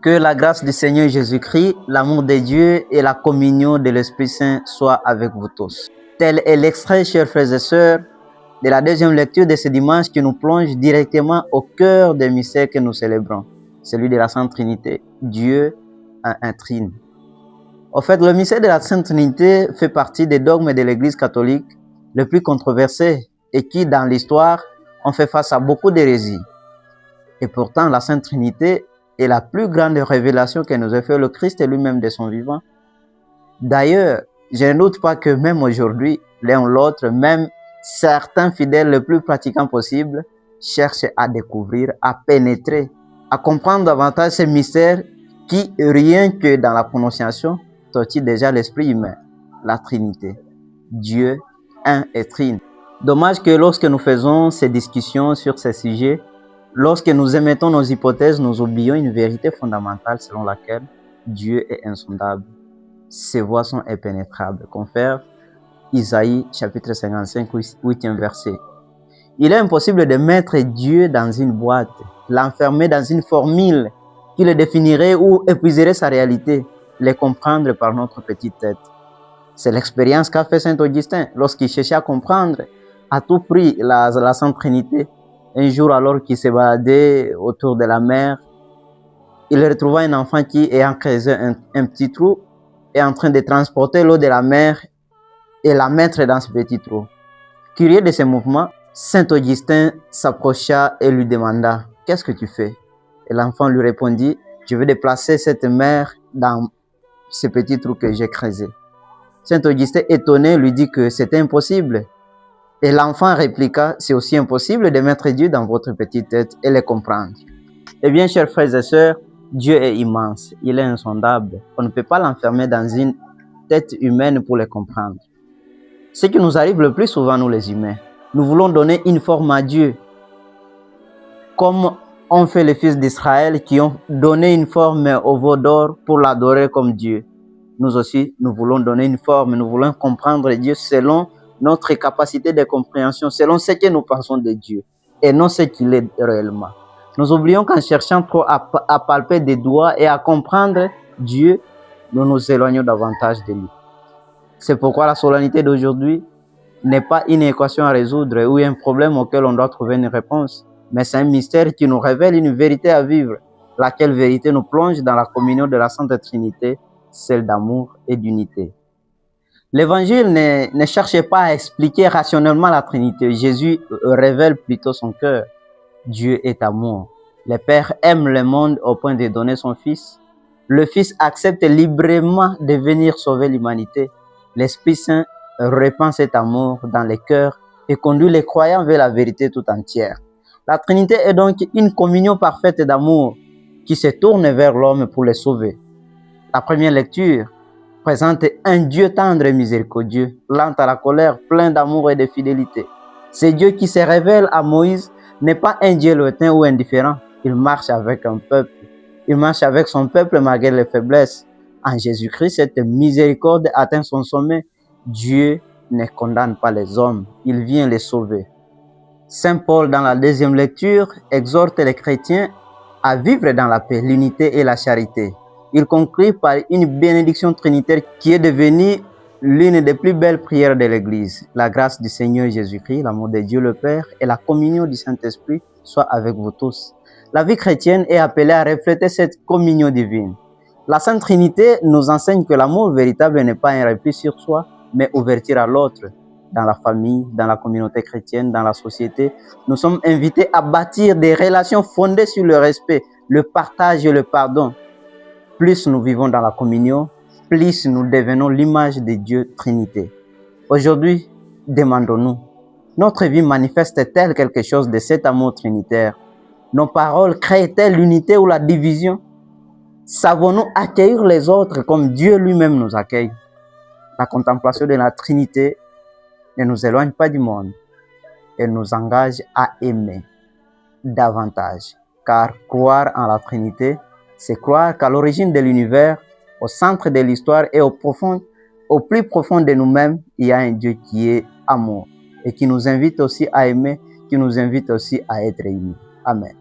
Que la grâce du Seigneur Jésus-Christ, l'amour de Dieu et la communion de l'Esprit Saint soient avec vous tous. Tel est l'extrait, chers frères et sœurs, de la deuxième lecture de ce dimanche qui nous plonge directement au cœur des mystères que nous célébrons, celui de la Sainte Trinité, Dieu en un trine. En fait, le mystère de la Sainte Trinité fait partie des dogmes de l'Église catholique les plus controversés et qui, dans l'histoire, ont fait face à beaucoup d'hérésies. Et pourtant, la Sainte Trinité est la plus grande révélation que nous a fait le Christ lui-même de son vivant. D'ailleurs, je ne doute pas que même aujourd'hui, l'un ou l'autre, même certains fidèles les plus pratiquants possibles, cherchent à découvrir, à pénétrer, à comprendre davantage ces mystères qui, rien que dans la prononciation, tortillent déjà l'esprit humain, la Trinité, Dieu, un et trine. Dommage que lorsque nous faisons ces discussions sur ces sujets, lorsque nous émettons nos hypothèses, nous oublions une vérité fondamentale selon laquelle Dieu est insondable. Ses voies sont impénétrables. Confère Isaïe chapitre 55, 8e verset. Il est impossible de mettre Dieu dans une boîte, l'enfermer dans une formule qui le définirait ou épuiserait sa réalité, les comprendre par notre petite tête. C'est l'expérience qu'a fait saint Augustin lorsqu'il cherchait à comprendre à tout prix la Sainte Trinité. Un jour, alors qu'il se baladait autour de la mer, il retrouva un enfant qui, ayant creusé un petit trou, est en train de transporter l'eau de la mer et la mettre dans ce petit trou. Curieux de ces mouvements, saint Augustin s'approcha et lui demanda « Qu'est-ce que tu fais ?» Et l'enfant lui répondit « Je vais déplacer cette mer dans ce petit trou que j'ai creusé. » Saint Augustin, étonné, lui dit que c'était impossible. Et l'enfant répliqua, c'est aussi impossible de mettre Dieu dans votre petite tête et le comprendre. Eh bien, chers frères et sœurs, Dieu est immense, il est insondable. On ne peut pas l'enfermer dans une tête humaine pour le comprendre. Ce qui nous arrive le plus souvent, nous les humains, nous voulons donner une forme à Dieu, comme ont fait les fils d'Israël qui ont donné une forme au veau d'or pour l'adorer comme Dieu. Nous aussi, nous voulons donner une forme, nous voulons comprendre Dieu selon notre capacité de compréhension, selon ce que nous pensons de Dieu, et non ce qu'il est réellement. Nous oublions qu'en cherchant trop à palper des doigts et à comprendre Dieu, nous nous éloignons davantage de lui. C'est pourquoi la solennité d'aujourd'hui n'est pas une équation à résoudre ou un problème auquel on doit trouver une réponse, mais c'est un mystère qui nous révèle une vérité à vivre, laquelle vérité nous plonge dans la communion de la Sainte Trinité, celle d'amour et d'unité. L'Évangile ne cherche pas à expliquer rationnellement la Trinité. Jésus révèle plutôt son cœur. Dieu est amour. Le Père aime le monde au point de donner son Fils. Le Fils accepte librement de venir sauver l'humanité. L'Esprit Saint répand cet amour dans les cœurs et conduit les croyants vers la vérité tout entière. La Trinité est donc une communion parfaite d'amour qui se tourne vers l'homme pour le sauver. La première lecture présente un Dieu tendre et miséricordieux, lent à la colère, plein d'amour et de fidélité. Ce Dieu qui se révèle à Moïse n'est pas un Dieu lointain ou indifférent. Il marche avec un peuple. Il marche avec son peuple malgré les faiblesses. En Jésus-Christ, cette miséricorde atteint son sommet. Dieu ne condamne pas les hommes. Il vient les sauver. Saint Paul, dans la deuxième lecture, exhorte les chrétiens à vivre dans la paix, l'unité et la charité. Il conclut par une bénédiction trinitaire qui est devenue l'une des plus belles prières de l'Église. La grâce du Seigneur Jésus-Christ, l'amour de Dieu le Père et la communion du Saint-Esprit soient avec vous tous. La vie chrétienne est appelée à refléter cette communion divine. La Sainte Trinité nous enseigne que l'amour véritable n'est pas un repli sur soi, mais ouverture à l'autre. Dans la famille, dans la communauté chrétienne, dans la société, nous sommes invités à bâtir des relations fondées sur le respect, le partage et le pardon. Plus nous vivons dans la communion, plus nous devenons l'image de Dieu Trinité. Aujourd'hui, demandons-nous, notre vie manifeste-t-elle quelque chose de cet amour trinitaire? Nos paroles créent-elles l'unité ou la division? Savons-nous accueillir les autres comme Dieu lui-même nous accueille? La contemplation de la Trinité ne nous éloigne pas du monde et nous engage à aimer davantage. Car croire en la Trinité, c'est croire qu'à l'origine de l'univers, au centre de l'histoire et au plus profond de nous-mêmes, il y a un Dieu qui est amour et qui nous invite aussi à aimer, qui nous invite aussi à être unis. Amen.